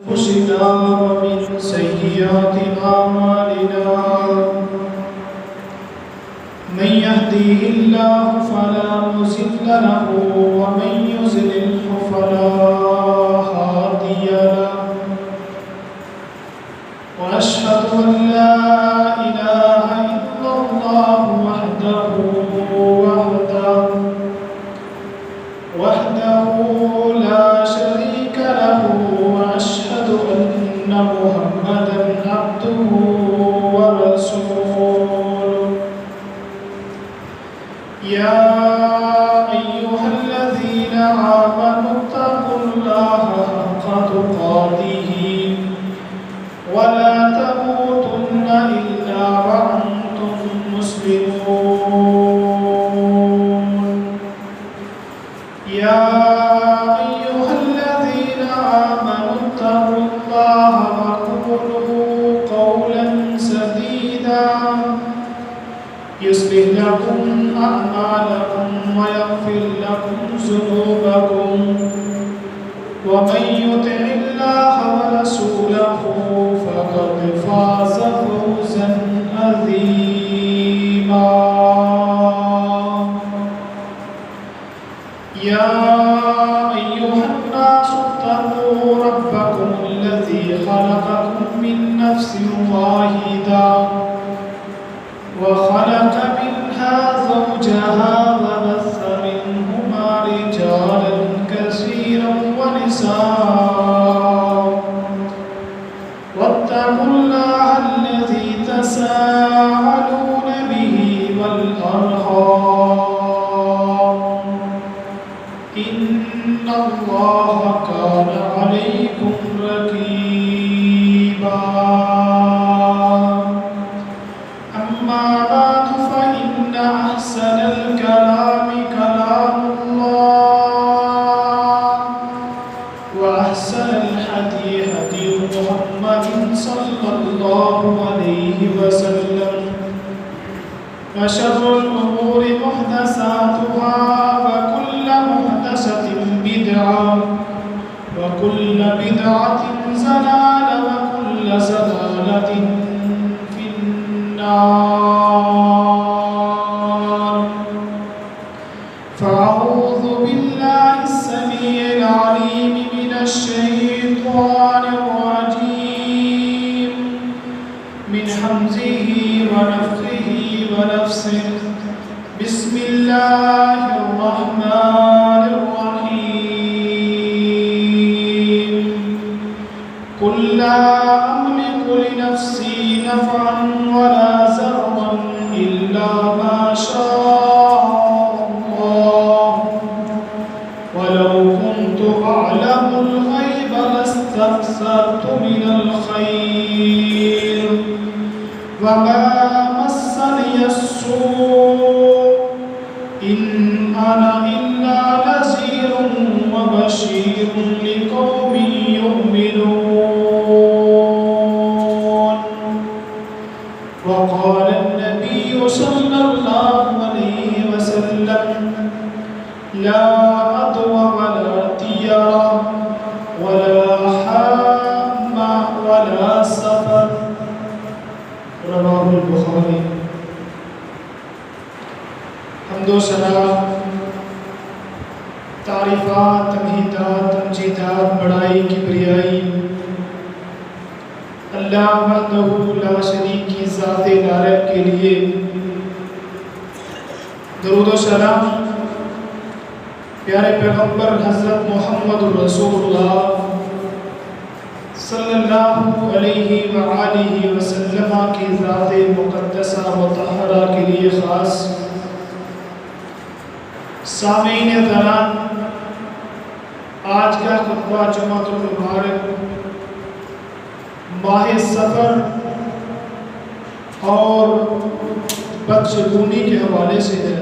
أنفسنا ومن سيئات أعمالنا من يهديه الله فلا مضل له ومن يضلل فلا هادي له وأشهد أن لا إله إلا الله وحده لا شريك له وأشهد أن محمدا عبده ورسوله يا أيها الذين آمنوا اتقوا الله حق تقاته ولا تموتن إلا وأنتم مسلمون يا أيها الذين آمنوا اتقوا الله وقولوا قولا سديدا يصلح لكم أعمالكم ويغفر لكم ذنوبكم ومن يطع الله ورسوله فقد فاز فوزا عظيما يا أيها الناس اتقوا ربكم الذي خلقكم من نفس واحدة وخلق منها زوجها وبث منهما رجالا كثيرا ونساء واتقوا الله الذي تساءلون به والأرحام إن الله كان عليكم رقيبا أما بعد فإن أحسن الكلام كلام الله وأحسن الهدي هدي محمد صلى الله عليه وسلم وشر الأمور محدثاتها وكل محدثة بدعة وكل بدعة ضلالة وكل ضلالة في النار فأعوذ بالله السميع العليم من الشيطان الرجيم من حمزه ونفخه ونفسه بسم الله الرحمن الرحيم قل لا أملك لنفسي نفعا ولا ضرا إلا ما شاء الله ولو كنت أعلم الغيب لاستكثرت من الخير وما مسني السوء إن أنا إلا نذير وبشير لقوم يؤمنون وقال النبي صلى الله عليه وسلم لا عدو ولا طيرة ولا حام ولا سفر رواه البخاری. حمد و ثنا، تعریفات، تمہیدات، تمجیدات، بڑائی، کبریائی اللہ وحدہ لا شریک کی ذات لارب کے لیے. درود و سلام پیارے پیغمبر حضرت محمد رسول اللہ صلی اللہ علیہ وآلہ وسلم کی ذات مقدسہ مطہرہ کے لیے خاص. سامعین کرام، آج کا خطبہ جمعۃ المبارک ماہ سفر اور بدشگونی کے حوالے سے ہے.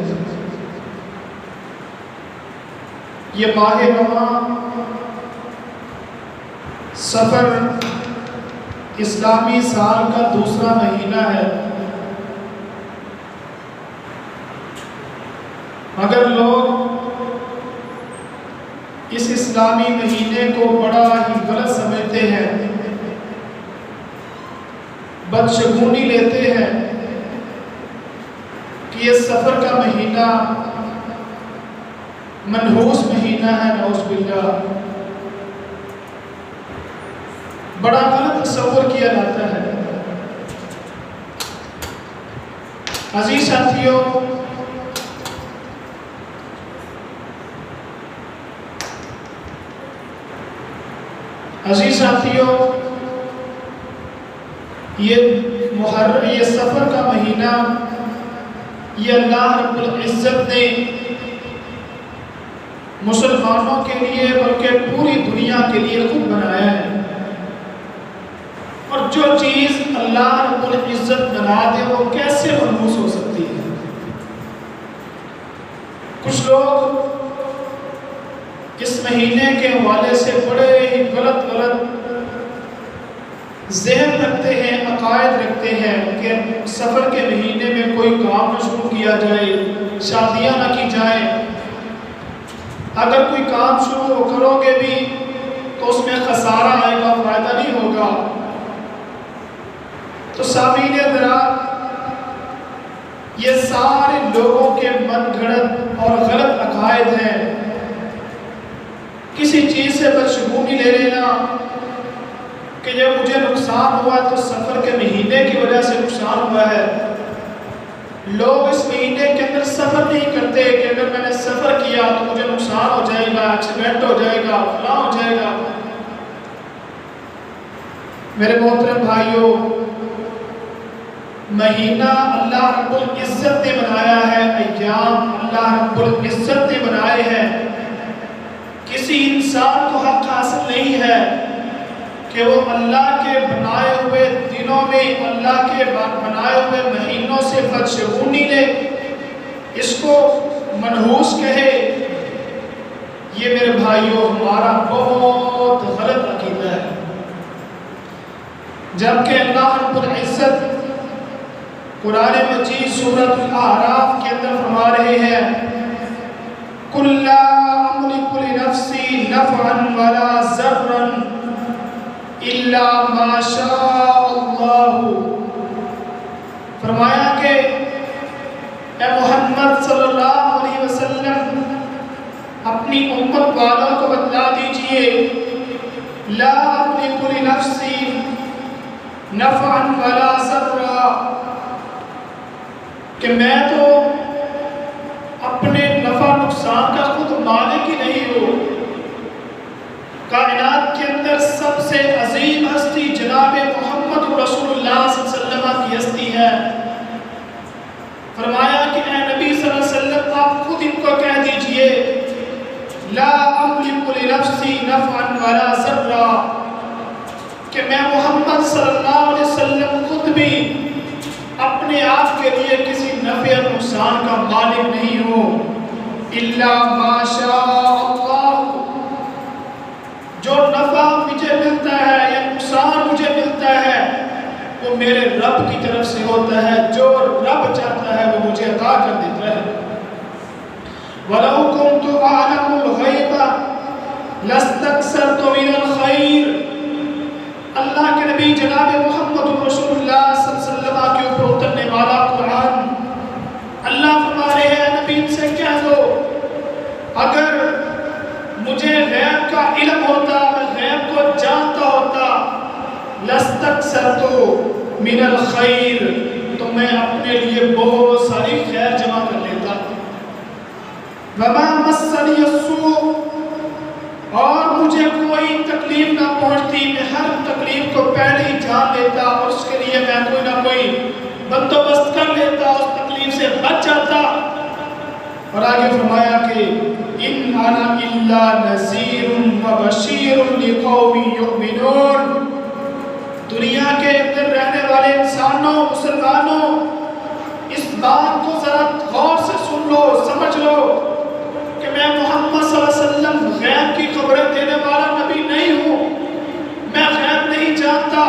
یہ ماہ رواں سفر اسلامی سال کا دوسرا مہینہ ہے، مگر لوگ اس اسلامی مہینے کو بڑا ہی غلط سمجھتے ہیں، بدشگونی لیتے ہیں کہ یہ سفر کا مہینہ منحوس مہینہ ہے، نعوذ باللہ۔ بڑا غلط تصور کیا جاتا ہے۔ عزیز ساتھیوں، یہ سفر کا مہینہ یہ اللہ رب العزت نے مسلمانوں کے لیے بلکہ پوری دنیا کے لیے خود بنایا ہے، اور جو چیز اللہ رب العزت بنا دے وہ کیسے منحوس ہو سکتی ہے؟ کچھ لوگ اس مہینے کے حوالے سے بڑے ہی غلط ذہن رکھتے ہیں، عقائد رکھتے ہیں کہ سفر کے مہینے میں کوئی کام نہ شروع کیا جائے، شادیاں نہ کی جائیں، اگر کوئی کام شروع کرو گے بھی تو اس میں خسارہ آئے گا، فائدہ نہیں ہوگا۔ تو سامعین حضرات، یہ سارے لوگوں کے من گھڑت اور غلط عقائد ہیں۔ کسی چیز سے بدشگونی لے لینا کہ جب مجھے نقصان ہوا تو سفر کے مہینے کی وجہ سے نقصان ہوا ہے۔ لوگ اس مہینے کے اندر سفر نہیں کرتے کہ اگر میں نے سفر کیا تو مجھے نقصان ہو جائے گا، ایکسیڈنٹ ہو جائے گا، فلاں ہو جائے گا۔ میرے محترم بھائیوں، مہینہ اللہ رب العزت نے بنایا ہے، ایام اللہ رب العزت نے بنائے ہیں۔ کسی انسان کو حق حاصل نہیں ہے کہ وہ اللہ کے بنائے ہوئے دنوں میں، اللہ کے بنائے ہوئے مہینوں سے بدشگونی لے، اس کو منحوس کہے۔ یہ میرے بھائیوں ہمارا بہت غلط عقیدہ ہے، جبکہ اللہ رب العزت قرآن مجید سورۃ الاعراف کے اندر فرما رہے ہیں قُلْ لَا أَمْلِكُ لِنَفْسِي نَفْعًا وَلَا ضَرًّا إِلَّا مَا شَاءَ اللَّهُ۔ فرمایا کہ اے محمد صلی اللہ علیہ وسلم اپنی امت والوں کو بتلا دیجئے، لا أَمْلِكُ لِنَفْسِي نَفْعًا وَلَا ضَرًّا، کہ میں تو اپنے نفع نقصان کا خود مالک ہی نہیں ہوں۔ کائنات کے اندر سب سے عظیم ہستی جناب محمد رسول اللہ صلی اللہ علیہ وسلم کی ہستی ہے۔ فرمایا کہ اے نبی صلی اللہ علیہ وسلم آپ خود ان کو کہہ دیجئے لا املک لنفسی نفعا ولا ضرا، کہ میں محمد صلی اللہ علیہ وسلم خود بھی اپنے آپ کے لیے کسی نفع اور نقصان کا مالک نہیں ہوں، الا ما شاء اللہ، جو نفع مجھے ملتا ہے یا نقصان مجھے ملتا ہے وہ میرے رب کی طرف سے ہوتا ہے، جو رب چاہتا ہے وہ مجھے عطا کر دیتا ہے۔ وَلَوْ كُنْتُ أَعْلَمُ الْغَيْبَ لَاسْتَكْثَرْتُ مِنَ الْخَيْرِ، اللہ کے نبی جناب محمد رسول اللہ صلی اللہ علیہ وسلم کے اوپر اترنے والا قرآن، اللہ فرما رہے ہیں نبی ان سے کہہ دو اگر مجھے غیب کا علم ہوتا، میں غیب کو جانتا ہوتا، لَاسْتَكْثَرْتُ مِنَ الْخَيْرِ، تو میں اپنے لیے بہت ساری خیر جمع کر لیتا۔ وَمَا مَسَّنِيَ السُّوءُ، اور مجھے کوئی تکلیف نہ پہنچتی، میں ہر تکلیف کو پہلے ہی جان لیتا اور اس کے لیے میں کوئی نہ کوئی بندوبست کر لیتا، اس تکلیف سے بچ جاتا۔ اور آگے فرمایا کہ ان انا الا نذیر وبشیر لقوم یؤمنون، دنیا کے اندر رہنے والے انسانوں، مسلمانوں، اس بات کو ذرا غور سے سن لو، سمجھ لو کہ میں محمد صلی اللہ علیہ وسلم غیب کی خبریں دینے والا نبی نہیں ہوں، میں غیب نہیں جانتا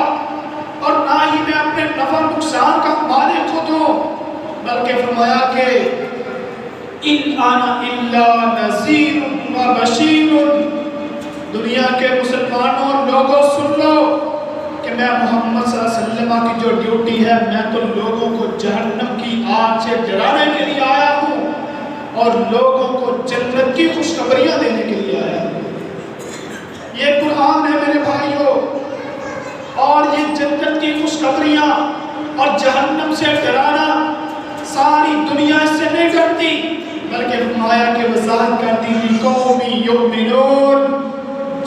اور نہ ہی میں اپنے نفع نقصان کا مالک خود ہوں، بلکہ فرمایا کہ ان انا الا نذیر وبشیر، دنیا کے مسلمانوں لوگوں سن لو کہ میں محمد صلی اللہ علیہ وسلم کی جو ڈیوٹی ہے، میں تو لوگوں کو جہنم کی آگ سے ڈرانے کے لیے آیا ہوں اور لوگوں کو جنت کی خوشخبریاں دینے کے لیے آیا ہوں۔ یہ قرآن ہے میرے بھائیوں، اور یہ جنت کی خوشخبریاں اور جہنم سے ڈرانا ساری دنیا اس سے نہیں کرتی، بلکہ فرمایا کہ وضاحت کرتی تھی قوم یؤمنون،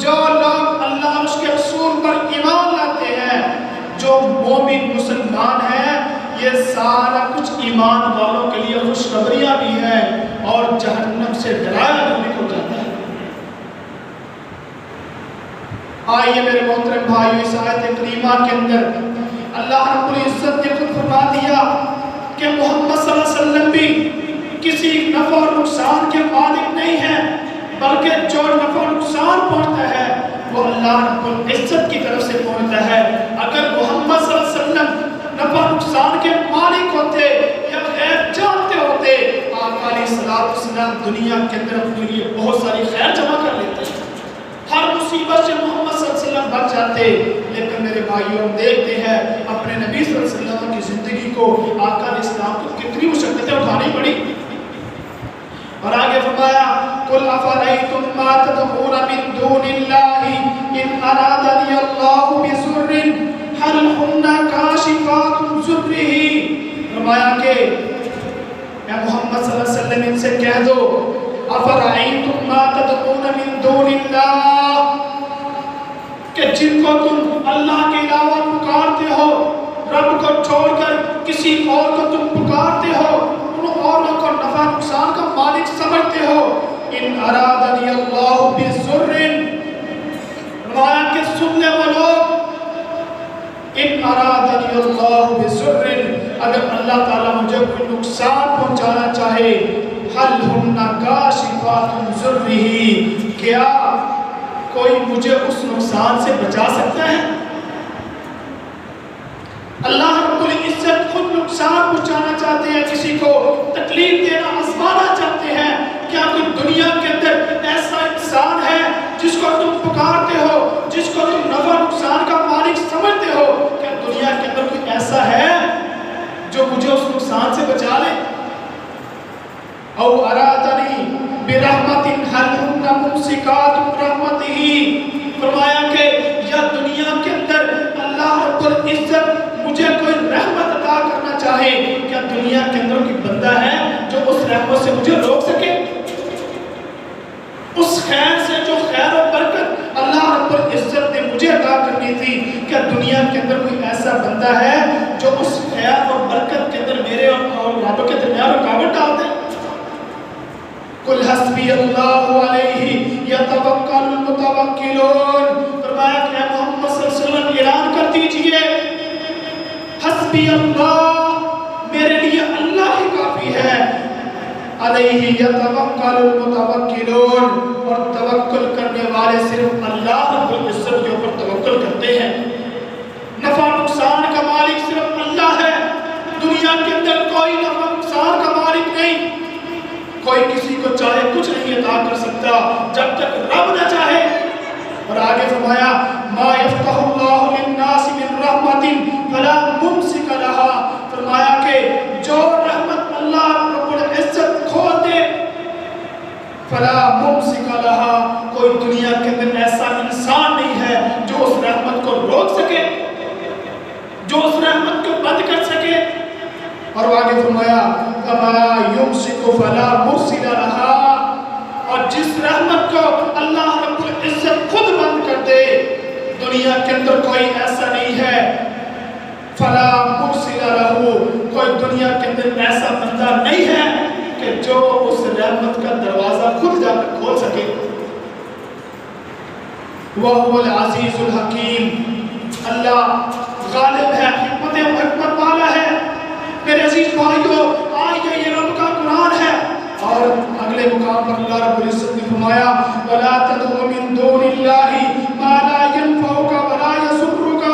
جو لوگ اللہ اور اس کے رسول پر ایمان لاتے ہیں، جو مومن مسلمان ہیں، یہ سارا کچھ ایمان والوں کے لیے خوشخبریاں بھی ہیں اور جہنم سے ڈرایا بھی کو جاتا ہے۔ آئیے میرے محترم بھائیو، اس آیت کریمہ کے اندر اللہ رب العزت نے خود فرما دیا کہ محمد صلی اللہ علیہ وسلم بھی کسی نفع اور نقصان کے مالک نہیں ہے، بلکہ جو نفع اور نقصان پہنچتا ہے وہ اللہ رب العزت کی طرف سے پہنچتا ہے۔ اگر محمد صلی اللہ علیہ وسلم نفع اور نقصان کے مالک ہوتے یا غیب جانتے ہوتے، آقا علیہ السلام دنیا کے اندر اپنے لیے بہت ساری خیر جمع کر لیتے، ہر مصیبت سے محمد صلی اللہ علیہ وسلم بچ جاتے۔ لیکن میرے بھائیوں، ہم دیکھتے ہیں اپنے نبی صلی اللہ علیہ وسلم کی زندگی کو آقا علیہ السلام کو کتنی مشقتیں اٹھانی پڑی، اور آگے فرمایا قُلْ أَفَرَأَيْتُمْ مَا تَدْعُونَ مِن دُونِ اللَّهِ إِنْ أَرَادَنِيَ اللَّهُ بِضُرٍّ هَلْ هُنَّ كَاشِفَاتُ ضُرِّهِ۔ فرمایا کہ اے محمد صلی اللہ علیہ وسلم ان سے کہہ دو أَفَرَأَيْتُمْ مَا تَدْعُونَ مِن دُونِ اللَّهِ، کہ جن کو تم اللہ کے علاوہ پکارتے ہو، رب کو چھوڑ کر کسی اور کو تم پکارتے ہو، اوروں کو نفع نقصان کا مالک سمجھتے ہو، ان ارادنی اللہ بضر، فرمایا کہ سن لے وہ لوگ، ان ارادنی اللہ بضر، اگر اللہ تعالیٰ مجھے کوئی نقصان پہنچانا چاہے، حل ہن کاشفات ضرہ، کیا کوئی مجھے اس نقصان سے بچا سکتا ہے؟ اللہ رب العزت خود نقصان پہنچانا چاہتے ہیں، کسی کو تکلیف دینا، آزمانا چاہتے ہیں۔ کیا کوئی دنیا کے اندر ایسا انسان ہے جس کو تم پکارتے ہو، جس کو تم نفع نقصان کا مالک سمجھتے ہو؟ کیا دنیا کے اندر کوئی ایسا ہے جو مجھے اس نقصان سے بچا لے؟ او ارادنی برحمت حل ہن ممسکات رحمتہ، فرمایا کہ یا دنیا کے اندر اللہ رب العزت مجھے کوئی رحمت عطا کرنا چاہے، کیا دنیا کے اندر کوئی بندہ ہے جو اس رحمت سے مجھے روک سکے؟ اس خیر سے جو خیر و برکت اللہ رب العزت نے مجھے عطا کرنی تھی، کیا دنیا کے اندر کوئی ایسا بندہ ہے جو اس خیر اور برکت کے اندر میرے اور رب کے درمیان رکاوٹ ڈال دے؟ قُلْ حَسْبِيَ اللَّهُ عَلَيْهِ يَتَوَكَّلُ الْمُتَوَكِّلُونَ، فرمایا کہ محمد صلی اللہ علیہ وسلم اعلان کر دیجئے حسبی اللہ، میرے لیے اللہ ہی کافی ہے، علیہ یتوکل المتوکلون، اور توکل کرنے والے صرف اللہ رب العزت کے اوپر توکل کرتے ہیں۔ نفع نقصان کا مالک صرف اللہ ہے، دنیا کے اندر کوئی نفع نقصان کا مالک نہیں، کوئی کسی کو چاہے کچھ نہیں عطا کر سکتا جب تک رب نہ چاہے۔ اور آگے فرمایا ما یفتح اللہ للناس من رحمت فلا ممسک لها، فرمایا کہ جو رحمت اللہ رب العزت کھول دے فلا ممسک لها، کوئی دنیا کے اندر ایسا انسان نہیں ہے جو اس رحمت کو روک سکے، جو اس رحمت کو بند کر سکے۔ اور آگے فرمایا وما یمسک فلا مرسل لها، اور جس رحمت کو اللہ رب العزت خود بند کر دے، دنیا کے اندر کوئی ایسا نہیں ہے، فلا مرسل لہ، کوئی دنیا کے اندر ایسا بندہ نہیں ہے کہ جو اس رحمت کا دروازہ خود جا کر کھول سکے۔ وَهُوَ الْعَزِيزُ الْحَكِيمُ، اللہ غالب ہے، حکمت و حکمت والا ہے۔ میرے عزیز بھائیو، آئیے یہ رب کا قرآن ہے، اور اگلے مقام پر اللہ رب العزت نے فرمایا وَلَا تَدْعُ مِن دُونِ اللَّهِ مَا لَا يَنفَعُكَ وَلَا يَضُرُّكَ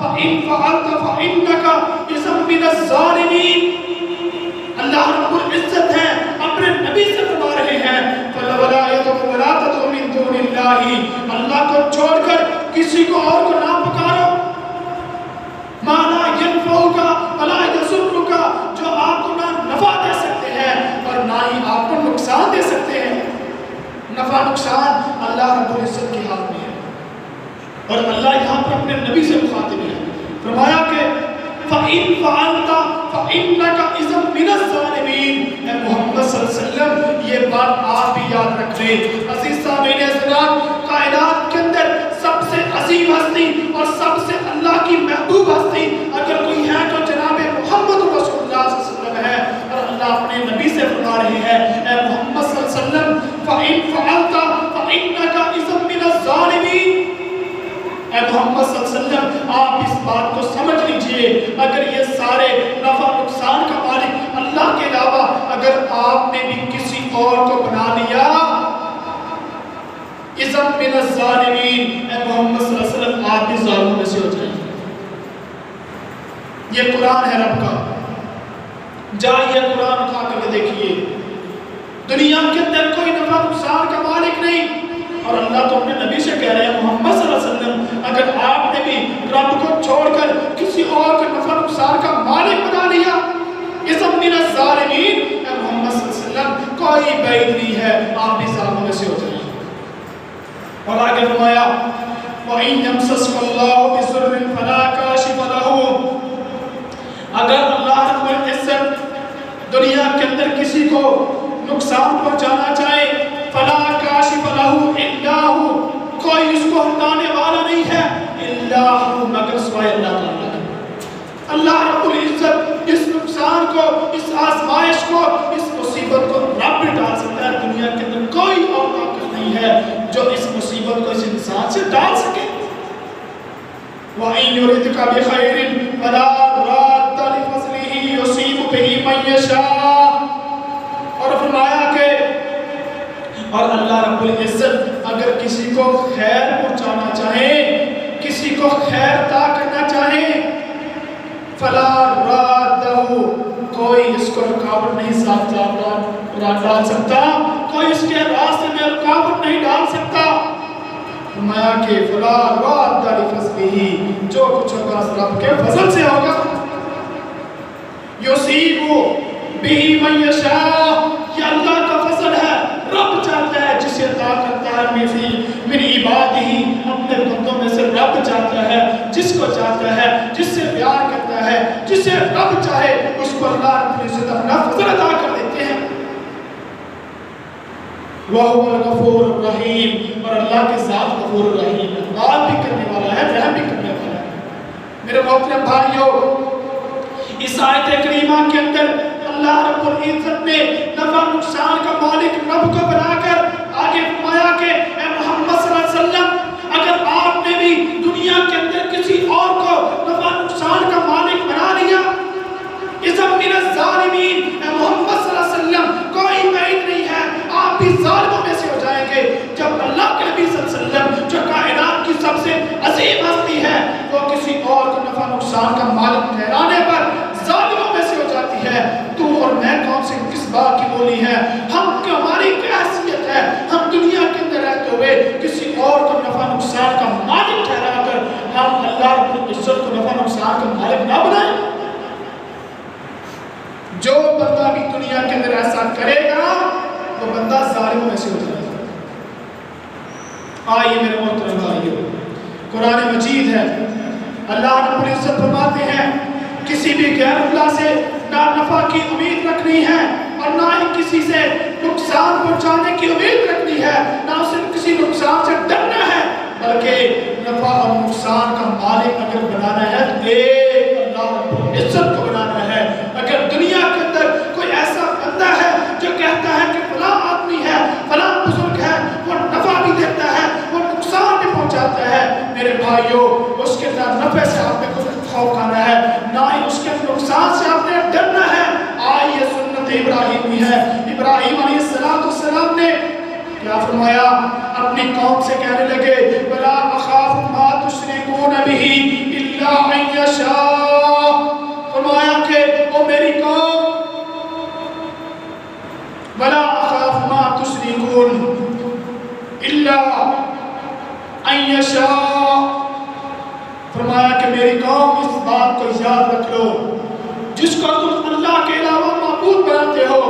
فَإِن فَعَلْتَ فَإِنَّكَ إِذًا مِنَ الظَّالِمِينَ۔ اللہ رب العزت ہے، اپنے نبی سے فرما رہے ہیں وَلَا تَدْعُ اللہ، اللہ کو چھوڑ کر کسی کو اور کو نہ پکارو۔ ما لا ينفعك ولا يضرك، جو آپ کو نہ نفع دے سکتے ہیں اور نہ ہی آپ کو نقصان دے سکتے ہیں۔ نفع نقصان اللہ رب العزت کے ہاتھ میں ہے، اور اللہ یہاں پر اپنے نبی سے مخاطب ہے، فرمایا کہ فَإِن فَعَلْتَ فَإِنَّكَ إِذًا مِنَ الظَّالِمِينَ۔ اے محمد صلی اللہ علیہ وسلم یہ بات آپ بھی یاد رکھ لیں۔ عزیز سامعین حضرات، کائنات کے اندر سب سے عظیم ہستی اور سب سے اللہ کی محبوب ہستی اگر کوئی ہے تو جناب محمد رسول اللہ صلی اللہ علیہ وسلم ہے، اور اللہ اپنے نبی سے فرما رہے ہیں اے محمد صلی اللہ علیہ وسلم فَإِن فَعَلْتَ فَإِنَّكَ إِذًا مِنَ الظَّالِمِينَ۔ اے محمد صلی اللہ علیہ وسلم آپ اس بات کو سمجھ لیجئے، اگر یہ سارے نفع نقصان کا مالک اللہ کے علاوہ اگر آپ نے بھی کسی اور کو بنا لیا، اِذًا مِنَ الظَّالِمِينَ، اے محمد صلی اللہ علیہ وسلم آپ بھی ظالموں میں سے ہو جائیں گے۔ یہ قرآن ہے رب کا، جائیے قرآن اٹھا کر کے دیکھیے، دنیا کے اندر کوئی نفع نقصان کا مالک نہیں، اور اللہ تو اپنے نبی سے کہہ رہے ہیں محمد صلی اللہ علیہ وسلم اگر آپ نے بھی رب کو چھوڑ کر کسی اور کو نفع نقصان کا مالک بنا لیا، اِذًا مِنَ الظَّالِمِينَ، اے محمد صلی اللہ علیہ وسلم کوئی بعید نہیں ہے آپ بھی ظالموں میں سے ہو جائیں۔ اور آگے فرمایا وَإِن يَمْسَسْكَ اللَّهُ بِضُرٍّ فَلَا كَاشِفَ لَهُ، اگر اللہ رب العزت دنیا کے اندر کسی کو نقصان پہنچانا چاہے، فَلَا كَاشِفَ لَهُ إِلَّا هُوَ، کوئی اس کو ہٹانے والا نہیں ہے، إِلَّا هُوَ، مگر سوائے اللہ تعالیٰ کے۔ اللہ رب العزت اس نقصان کو، اس آزمائش کو، اس مصیبت کو رب ڈال سکتا ہے، دنیا کے اندر کوئی اور طاقت نہیں ہے جو اس مصیبت کو اس انسان سے ڈال سکے۔ وَإِن يُرِدْكَ بِخَيْرٍ فَلَا رَادَّ لِفَضْلِهِ يُصِيبُ بِهِ مَن يَشَاءُ، اور فرمایا کہ اور اللہ رب العزت اگر کسی کو خیر پہنچانا چاہے، کسی کو خیر عطا کرنا چاہے، فَلَا رَادَّهُ، کوئی اس کو رکاوٹ نہیں ڈال سکتا، کوئی اس کے راستے میں رکاوٹ نہیں ڈال سکتا۔ فرمایا کہ فَلَا رَادَّ لِفَضْلِهِ، جو کچھ ہوگا رب کے فضل سے ہوگا، يُصِيبُ بِهِ مَن يَشَاءُ، یہ اللہ کا فضل ہے، رب چاہتا ہے جسے عطا کرتا ہے من عبادہ، اپنے بندوں میں سے رب چاہتا ہے جس کو چاہتا ہے، جس سے پیار کرتا ہے، جسے رب چاہے اس کو اللہ رب العزت اپنا فضل عطا کر دیتے ہیں۔ وَهُوَ الْغَفُورُ الرَّحِيمُ، اور اللہ کے ذات غفور الرحیم ہے، معاف بھی کرنے والا ہے، رحم بھی کرنے والا ہے۔ میرے محترم بھائیو، اس آیت کریمہ کے اندر اللہ رب العزت نے نفع نقصان کا مالک رب کو بنا کر آگے فرمایا کہ اے محمد صلی اللہ علیہ وسلم اگر آپ نے بھی دنیا کے اندر کسی اور کو نفع نقصان کا مالک بنا لیا، اِذًا مِنَ الظَّالِمِينَ، اے محمد صلی اللہ علیہ وسلم کوئی بعید نہیں ہے آپ بھی ظالموں میں سے ہو جائیں گے۔ جب اللہ کے نبی صلی اللہ علیہ وسلم جو کائنات کی سب سے عظیم ہستی ہے وہ کسی اور کو نفع نقصان کا مالک ٹھہرانے پر ظالموں میں سے ہو جاتی ہے، تو اور میں کون سے کس بات کی بولی ہے؟ ہماری کیا حیثیت ہے ہم دنیا کے اندر رہتے ہوئے کسی اور کو نفع نقصان کا مالک ٹھہرا کر ہم اللہ رب العزت کو نفع نقصان کا مالک نہ بنائیں؟ جو بندہ بھی دنیا کے اندر ایسا کرے گا وہ بندہ ظالموں میں سے ہو جائے گا۔ آئیے میرے محترم بھائیو، قرآن مجید ہے، اللہ رب العزت فرماتے ہیں کسی بھی غیر اللہ سے نہ نفع کی امید رکھنی ہے اور نہ ہی کسی سے نقصان پہنچانے کی امید رکھنی ہے، نہ اسے کسی نقصان سے ڈرنا ہے، بلکہ نفع اور نقصان کا مالک اگر بنانا ہے تو ایک اللہ رب العزت کو بنانا ہے۔ اگر دنیا کے اندر کوئی ایسا بندہ ہے جو کہتا ہے کہ فلاں آدمی ہے، فلاں بزرگ ہے، وہ نفع بھی دیتا ہے، وہ نقصان بھی پہنچاتا ہے، میرے بھائیو اس کے ساتھ نفع سے آپ نے کچھ خوف کھانا ہے، نہ ہی اس کے نقصان سے آپ نے ڈرنا ہے۔ آئیے سنت ابراہیمی ہے، ابراہیم علیہ السلام نے کیا فرمایا؟ اپنی قوم سے کہنے لگے وَلَا أَخَافُ مَا تُشْرِكُونَ بِهِ إِلَّا أَن يَشَاءَ، فرمایا کہ او میری قوم وَلَا أَخَافُ مَا تُشْرِكُونَ إِلَّا یشاء، فرمایا کہ میری قوم اس بات کو یاد رکھ لو، جس کو تم اللہ کے علاوہ معبود بناتے ہو،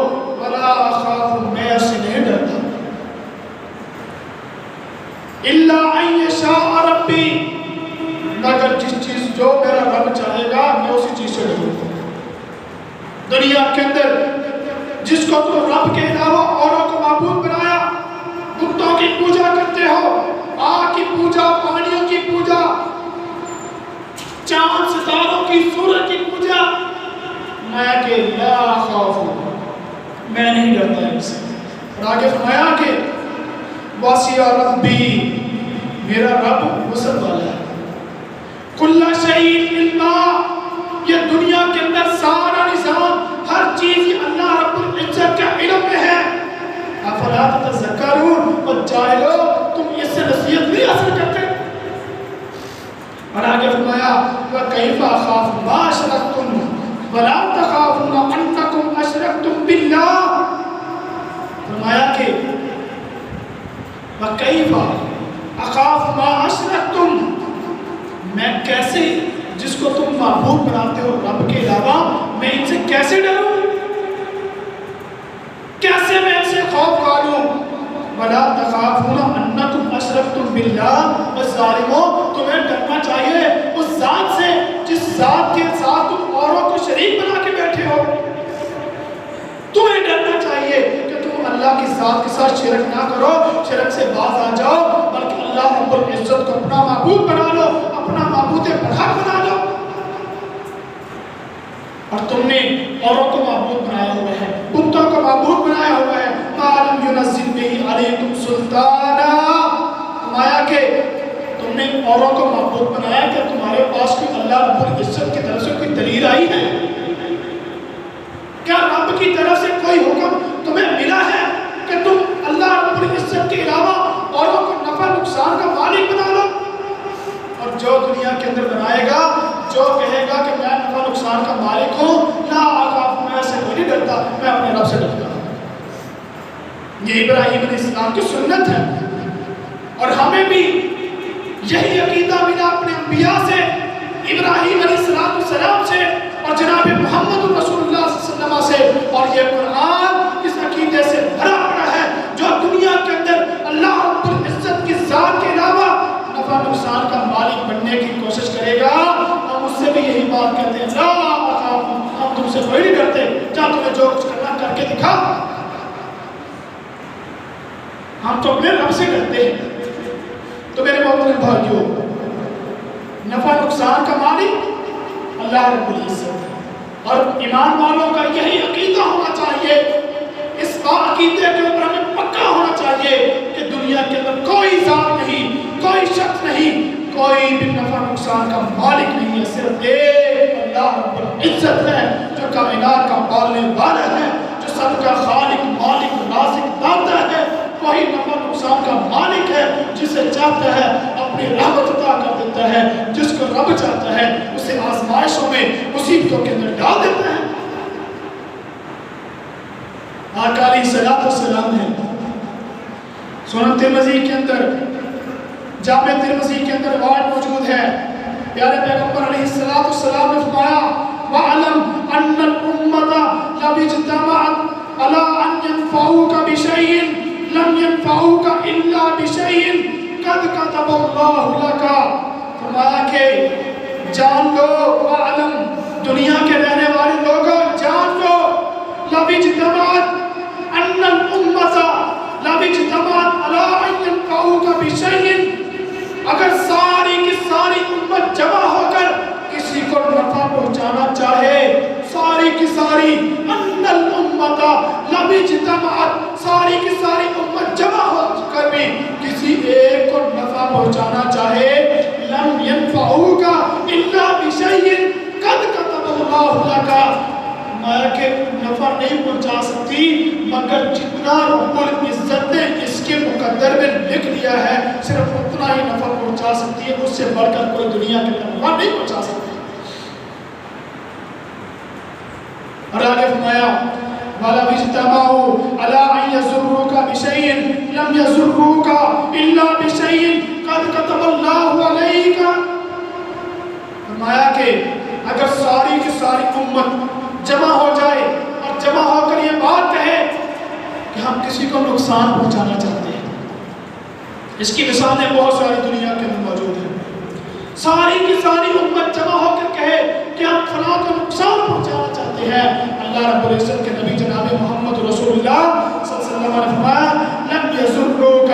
ولا اخاف، میں اس سے نہیں ڈرتا، الا ان یشاء ربی، مگر جس چیز جو میرا رب چاہے گا میں اسی چیز سے ڈروں۔ دنیا کے اندر جس کو تم رب کے علاوہ اوروں کو معبود بنایا، بتوں کی پوجا کرتے ہو، آگ کی پوجا، پانیوں کی پوجا، چاند ستاروں کی، سورج کی پوجا، میں کہ لا خوف، میں نہیں ڈرتا ان سے۔ اور آگے فرمایا کہ واسع ربی، میرا رب وسعت والا ہے، کل شیء علما، یہ دنیا کے اندر سارا نظام، ہر چیز یہ اللہ رب العزت کا علم میں ہے۔ افلا تتذکرون، اور جاہلو تم اس سے نصیحت نہیں حاصل کرتے۔ اور آگے فرمایا وَكَيْفَ أَخَافُ مَا أَشْرَكْتُمْ وَلَا تَخَافُونَ أَنَّكُمْ أَشْرَكْتُمْ بِاللَّهِ، فرمایا کہ وَكَيْفَ أَخَافُ مَا أَشْرَكْتُمْ، میں کیسے جس کو تم معبود بناتے ہو رب کے علاوہ، میں ان سے کیسے ڈروں، کیسے میں ان سے خوف کھالوں۔ وَلَا تَخَافُونَ أَنَّكُمْ أَشْرَكْتُمْ بِاللَّهِ، اور ظالموں تمہیں ڈرنا چاہیے اس ذات سے جس ذات کے ساتھ تم اوروں کو شریک بنا کے بیٹھے ہو۔ تمہیں ڈرنا چاہیے کہ تم اللہ کی ذات کے ساتھ شرک نہ کرو، شرک سے باز آ جاؤ، بلکہ اللہ رب العزت کو اپنا معبود بنا لو، اپنا معبود برحق بنا لو۔ اور تم نے اوروں کو معبود بنایا ہوا ہے، بتوں کو معبود بنایا ہوا ہے، مَا لَمْ يُنَزِّلْ بِهِ عَلَيْكُمْ سُلْطَانًا، فرمایا کہ تم نے اوروں کو معبود بنایا کہ تمہارے پاس کوئی اللہ رب العزت کی طرف سے کوئی دلیل آئی ہے؟ کیا رب کی طرف سے کوئی حکم تمہیں ملا ہے کہ تم اللہ رب العزت کے علاوہ اوروں کو نفع نقصان کا مالک بنا لو؟ اور جو دنیا کے اندر بنائے گا، جو کہے گا کہ میں نفع نقصان کا مالک ہوں، لا اخاف، میں سے کوئی نہیں ڈرتا، میں اپنے رب سے ڈرتا ہوں۔ یہ ابراہیم علیہ السلام کی سنت ہے، اور ہمیں بھی یہی عقیدہ ملا اپنے انبیاء سے، ابراہیم علیہ السلام سے، اور جناب محمد رسول اللہ صلی اللہ علیہ وسلم سے، اور یہ قرآن اس عقیدے سے بھرا پڑا ہے۔ جو دنیا کے اندر اللہ رب العزت کی ذات کے علاوہ نفع نقصان کا مالک بننے کی کوشش کرے گا، ہم اس سے بھی یہی بات کہتے ہیں، لا اخاف، ہم تم سے کوئی نہیں ڈرتے، جا تمہیں جو کچھ کرنا کر کے دکھا، ہم تو اپنے رب سے ڈرتے ہیں۔ تو میرے محترم بھائیو، نفع نقصان کا مالک اللہ رب العزت ہے، اور ایمان والوں کا یہی عقیدہ ہونا چاہیے، اس عقیدے کے اوپر ہمیں پکا ہونا چاہیے کہ دنیا کے اندر کوئی ذات نہیں، کوئی شخص نہیں، کوئی بھی نفع نقصان کا مالک نہیں ہے، صرف ایک اللہ رب العزت ہے جو کائنات کا پالنے والا ہے، جو سب کا خالق، مالک، رازق، داتا ہے، وہی نفع نقصان کا مالک ہے، جسے چاہتا ہے اپنی رحمت عطا کر دیتا ہے، جس کو رب چاہتا ہے اسے آزمائشوں میں، مصیبتوں کے اندر ڈال دیتا ہے۔ آقا علیہ السلام ہے، سنن ترمذی کے اندر، جامع ترمذی کے اندر روایت موجود ہے، پیارے پیغمبر علیہ السلام نے فرمایا وَعَلَمْ أَنَّ الْأُمَّةَ لَوِ اجْتَمَعَتْ عَلَىٰ أَنْ يَنْفَعُوكَ بِشَيْءٍ لَمْ يَنْفَعُوكَ إِلَّا بِشَيْءٍ قَدْ كَتَبَ اللَّهُ لَكَ، فرمایا کہ جان لو، وَعَلَمْ، دنیا کے رہنے والے لوگوں جان لو، لَوِ اجْتَمَعَتْ أَنَّ الْأُمَّةَ لَوِ اجْتَمَعَتْ عَلَىٰ أَنْ يَنْفَعُوكَ بِشَيْءٍ، اگر ساری کی ساری امت جمع ہو کر کسی کو نفع پہنچانا چاہے، ساری کی ساری، ان الامت لم اجتمعت، ساری کی ساری امت جمع ہو کر بھی کسی ایک کو نفع پہنچانا چاہے، لم ينفعوک الا بشیء قد کتب اللہ لک، میں کہ نفع نہیں پہنچا سکتی مگر جتنا رب العزت نے اس کے مقدر میں لکھ دیا ہے، صرف اتنا ہی نفع پہنچا سکتی ہے، اس سے بڑھ کر کوئی دنیا کے نفع نہیں پہنچا سکتی۔ اور آگے فرمایا وَلَوِ اجْتَمَعُوا عَلَىٰ أَن يَضُرُّوكَ بِشَيْءٍ لَمْ يَضُرُّوكَ إِلَّا بِشَيْءٍ قد كتب اللہ علیک، فرمایا کہ اگر ساری کی ساری امت جمع ہو جائے اور جمع ہو کر یہ بات کہے کہ ہم کسی کو نقصان پہنچانا چاہتے ہیں، اس کی مثالیں بہت ساری دنیا کے اندر موجود ہیں، ساری کی ساری امت جمع ہو کر کہے کہ ہم فلاں کو نقصان پہنچانا چاہتے ہیں، اللہ رب العزت کے نبی جناب محمد رسول اللہ صلی اللہ علیہ وسلم نے فرمایا لم یضروک،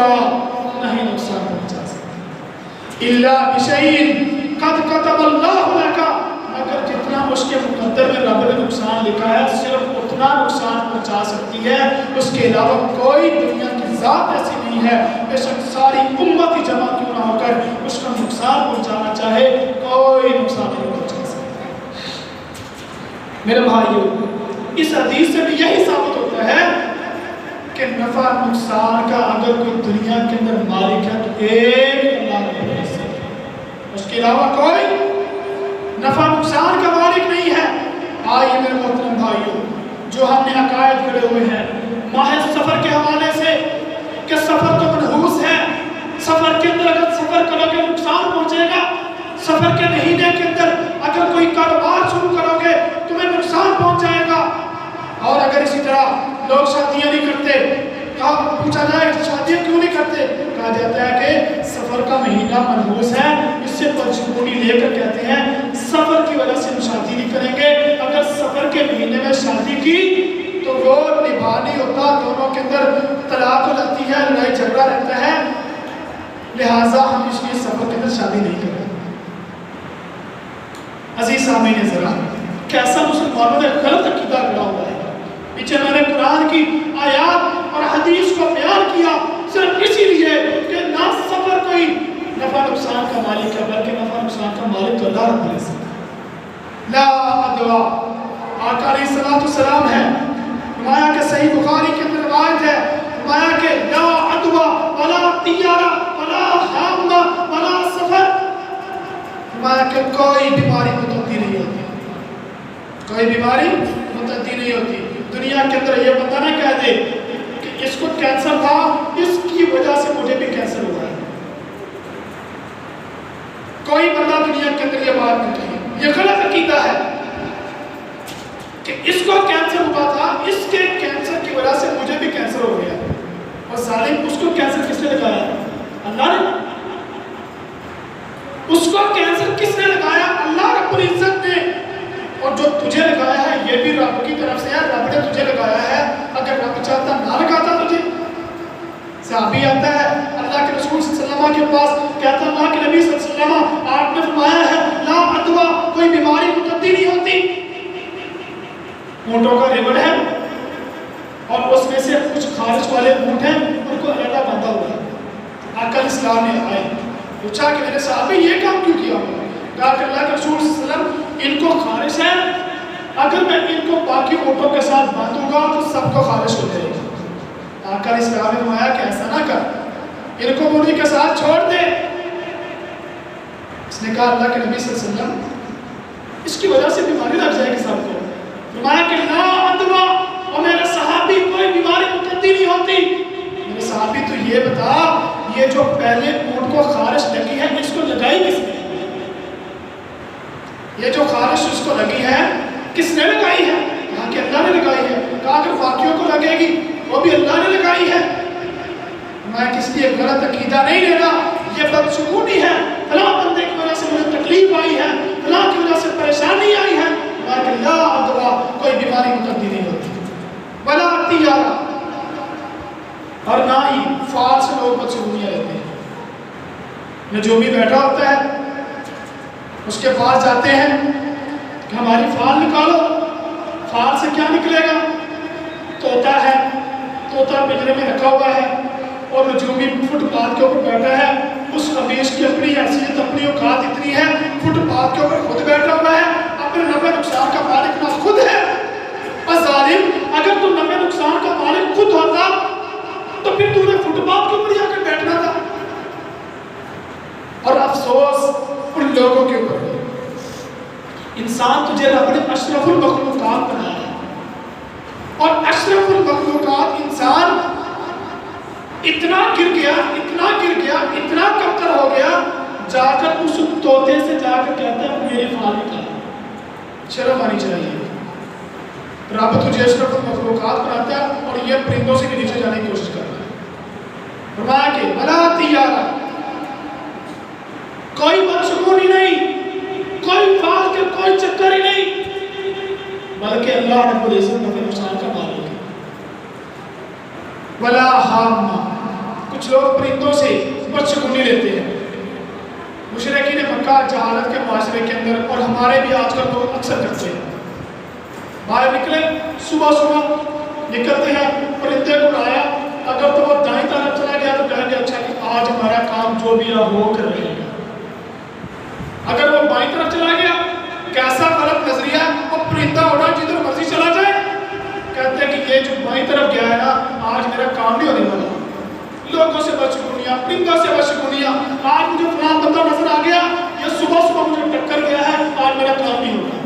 نہیں نقصان پہنچا سکتے، الا بشیء قد کتب اللہ لک، مگر جتنا اس کے مقدر میں رب نے نقصان لکھا ہے صرف اتنا نقصان پہنچا سکتی ہے، اس کے علاوہ کوئی دنیا کی ذات ایسی نہیں ہے بے شک ساری امت ہی جمع کیوں نہ ہو کر اس کو نقصان پہنچانا چاہے کوئی نقصان نہیں پہنچا سکتا۔ میرے بھائیو، اس حدیث سے بھی یہی ثابت ہوتا ہے کہ نفع نقصان کا اگر کوئی دنیا کے اندر مالک ہے تو ایک اللہ رب العزت ہے، اس کے علاوہ کوئی نفع نقصان کا مالک نہیں ہے۔ آئیے میرے محترم بھائیو، جو ہم نے عقائد کرے ہوئے ہیں ماہ سفر کے حوالے سے کہ سفر تو منحوس ہے، سفر کے اندر اگر سفر کرو گے نقصان پہنچے گا، سفر کے مہینے کے اندر اگر کوئی کاروبار شروع کرو گے تمہیں نقصان پہنچ جائے گا، اور اگر اسی طرح لوگ شادیاں نہیں کرتے، پوچھا جائے شادیاں کیوں نہیں کرتے، کہا جاتا ہے کہ سفر کا مہینہ منحوس ہے، اس سے پرچکونی لے کر کہتے ہیں سفر کی وجہ سے ہم شادی نہیں کریں گے، اگر سفر کے مہینے میں شادی کی تو وہ نبھا نہیں ہوتا، دونوں کے اندر طلاق ہو جاتی ہے، لڑائی جھگڑا رہتا ہے، لہٰذا ہم اس لیے سفر کے اندر شادی نہیں کریں۔ عزیز سامعین ذرا کیسا مسلمانوں نے غلط عقیدہ گڑا ہوا ہے، پیچھے میں نے قرآن کی آیات اور حدیث کو بیان کیا صرف اسی لیے کہ نہ سفر کوئی نفع نقصان کا مالک ہے بلکہ نفع نقصان کا مالک تو اللہ رب العزت۔ لا ادوا، آقا علیہ الصلوۃ والسلام ہے، فرمایا کہ صحیح بخاری کے اندر روایت ہے، فرمایا کہ لا ادوا ولا طیارہ ولا حامہ ولا سفر، فرمایا کہ کوئی بیماری متعدی نہیں ہوتی، کوئی بیماری متعدی نہیں ہوتی۔ دنیا کے اندر یہ بندہ نہ کہہ دے کہ اس کو کینسر تھا اس کی وجہ سے مجھے بھی کینسر ہوا ہے، کوئی بندہ دنیا کے اندر یہ بات نہیں کہی، یہ غلط عقیدہ ہے کہ اس کو کینسر ہوا تھا اس کے کینسر کی وجہ سے مجھے بھی کینسر ہو گیا، اور ظالم اس کو کینسر کس نے لگایا؟ اللہ نے۔ اس کو کینسر کس نے لگایا؟ اللہ رب العزت نے، اور جو تجھے لگایا ہے یہ بھی رب کی طرف سے ہے، رب نے تجھے لگایا ہے، اگر رب چاہتا نہ لگاتا تجھے۔ صحابی آتا ہے اللہ کے رسول صلی اللہ علیہ وسلم کے پاس، کہتا اللہ کے نبی صلی اللہ علیہ وسلم آپ نے فرمایا ہے لا ادوا، کوئی بیماری متعدی نہیں ہوتی، اونٹوں کا ریوڑ ہے اور اس میں سے کچھ خارش والے اونٹ ہیں ان کو علیحدہ باندھا ہوا ہے، آقا اسلام نے آئے پوچھا کہ میرے صحابی یہ کام کیوں کیا ہوا؟ کہا کہ اللہ کے رسول صلی اللہ علیہ وسلم ان کو خارش ہے، اگر میں ان کو باقی اونٹوں کے ساتھ باندھوں گا تو سب کو خارش ہو جائے گی۔ آقا علیہ السلام نے فرمایا کہ ایسا نہ کر، ان کو انہی کے ساتھ چھوڑ دے۔ اس نے کہا اللہ کے نبی صلی اللہ علیہ وسلم اس کی وجہ سے بیماری لگ جائے گی سب کو، فرمایا کہ لا ادوا، اور میرے صحابی کوئی بیماری متعدی نہیں ہوتی۔ میرے صحابی تو یہ بتا یہ جو پہلے اونٹ کو خارش لگی ہے اس کو لگائی کس نے؟ یہ جو خارش اس کو لگی ہے کس نے لگائی ہے؟ کہا کہ اللہ نے لگائی ہے۔ کہا کہ باقیوں کو لگے گی وہ بھی اللہ نے لگائی ہے۔ میں کس لیے غلط عقیدہ نہیں لینا، یہ بدشگونی ہے، فلاں بندے کی وجہ سے مجھے تکلیف آئی ہے، فلاں کی وجہ سے پریشانی آئی ہے، کہ لا ادوا، کوئی بیماری متعدی نہیں ہوتی، ولا طیارہ، اور نہ ہی فال سے لوگ بدشگونیاں لیتے ہیں۔ نجومی بیٹھا ہوتا ہے، اس کے پاس جاتے ہیں کہ ہماری فال نکالو، فال سے کیا نکلے گا؟ طوطا ہے، طوطا پنجرے میں رکھا ہوا ہے، اور نجومی فٹ پاتھ کے اوپر بیٹھا ہے، اس خمیش کی اپنی حیثیت اپنی اوقات اتنی ہے، فٹ پاتھ کے اوپر خود بیٹھا ہوا ہے، اپنے نفع نقصان کا مالک نہ خود ہے۔ اور ظالم، اگر تو نفع نقصان کا مالک خود ہوتا تو پھر تو نے فٹ پاتھ کے اوپر جا کے بیٹھنا تھا۔ اور افسوس ان لوگوں کے اوپر، انسان تجھے رب نے اشرف المخلوقات بنایا ہے، اور اشرف المخلوقات انسان اتنا گر گیا، اتنا گر گیا، اتنا کمتر ہو گیا، جا کر اس طوطے سے جا کر کہتا ہے میری فال نکال. شرم آنی چاہیے. رب تجھے اشرف المخلوقات بناتا ہے اور یہ پرندوں سے بھی نیچے جانے کی کوشش کرتا ہے. فرمایا کہ بلا تیارہ، کوئی بدشگونی نہیں، کوئی فال کے کوئی چکر ہی نہیں، بلکہ اللہ رب العزت نفع نقصان کا مالک ہے. ولا حامہ، کچھ لوگ پرندوں سے بدشگونی لیتے ہیں. مشرکین مکہ جہالت کے معاشرے کے اندر، اور ہمارے بھی آج کل لوگ اکثر کرتے ہیں، باہر نکلے صبح نکلتے ہیں، پرندے کو اڑایا، اگر تو وہ دائیں طرف چلا گیا تو کہیں گے اچھا کہ آج ہمارا کام جو بھی وہ کر رہے ہیں. اگر وہ بائیں طرف چلا گیا، کیسا غلط نظریہ، وہ پرندہ اڑا جدھر مرضی چلا جائے، کہتے ہیں کہ یہ جو بائیں طرف گیا ہے نا آج میرا کام نہیں ہونے والا. لوگوں سے بدشگونیاں، پرندوں سے بدشگونیاں، آج مجھے فلاں بندہ نظر آ گیا، یہ صبح مجھے ٹکر گیا ہے، آج میرا کام نہیں ہوگا.